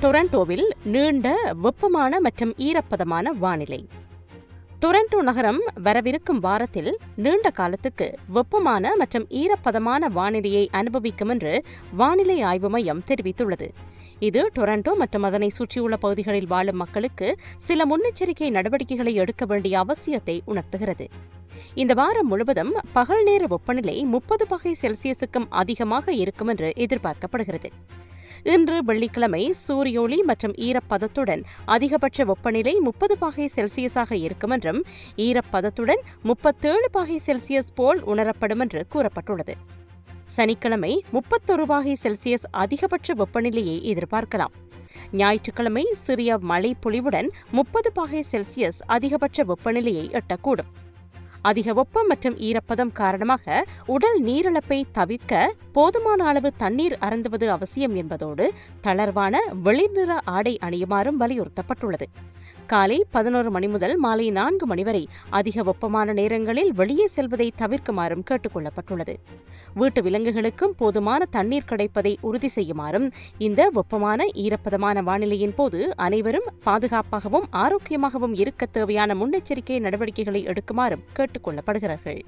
டொரண்டோவில் நீண்ட வெப்பமான மற்றும் ஈரப்பதமான வானிலை. டொரண்டோ நகரம் வரவிருக்கும் வாரத்தில் நீண்ட காலத்துக்கு வெப்பமான மற்றும் ஈரப்பதமான வானிலையை அனுபவிக்கும் என்று வானிலை ஆய்வு மையம் தெரிவித்துள்ளது. இது டொரண்டோ மற்றும் அதனை சுற்றியுள்ள பகுதிகளில் வாழும் மக்களுக்கு சில முன்னெச்சரிக்கை நடவடிக்கைகளை எடுக்க வேண்டிய அவசியத்தை உணர்த்துகிறது. இந்த வாரம் முழுவதும் பகல் நேர வெப்பநிலை 30 பாகை செல்சியஸுக்கும் அதிகமாக இருக்கும் என்று எதிர்பார்க்கப்படுகிறது. இன்று வெள்ளிக்கிழமை சூரியோளி மற்றும் ஈரப்பதத்துடன் அதிகபட்ச வெப்பநிலை 30 பாகை செல்சியஸாக இருக்கும் என்றும் ஈரப்பதத்துடன் 37 பாகை செல்சியஸ் போல் உணரப்படும் என்று கூறப்பட்டுள்ளது. சனிக்கிழமை 31 பாகை செல்சியஸ் அதிகபட்ச வெப்பநிலையை எதிர்பார்க்கலாம். ஞாயிற்றுக்கிழமை சிறிய மழை பொழிவுடன் 30 பாகை செல்சியஸ் அதிகபட்ச வெப்பநிலையை எட்டக்கூடும். அதிக வெப்பம் மற்றும் ஈரப்பதம் காரணமாக உடல் நீரிழப்பை தவிர்க்க போதுமான அளவு தண்ணீர் அருந்துவது அவசியம் என்பதோடு தளர்வான வெளிர்நிற ஆடை அணியுமாறும் வலியுறுத்தப்பட்டுள்ளது. காலை 11 மணி முதல் மாலை 4 மணி வரை அதிக வெப்பமான நேரங்களில் வெளியே செல்வதை தவிர்க்குமாறும் கேட்டுக் கொள்ளப்பட்டுள்ளது. வீட்டு விலங்குகளுக்கும் போதுமான தண்ணீர் கிடைப்பதை உறுதி செய்யுமாறும் இந்த வெப்பமான ஈரப்பதமான வானிலையின் போது அனைவரும் பாதுகாப்பாகவும் ஆரோக்கியமாகவும் இருக்க தேவையான முன்னெச்சரிக்கை நடவடிக்கைகளை எடுக்குமாறும் கேட்டுக் கொள்ளப்படுகிறார்கள்.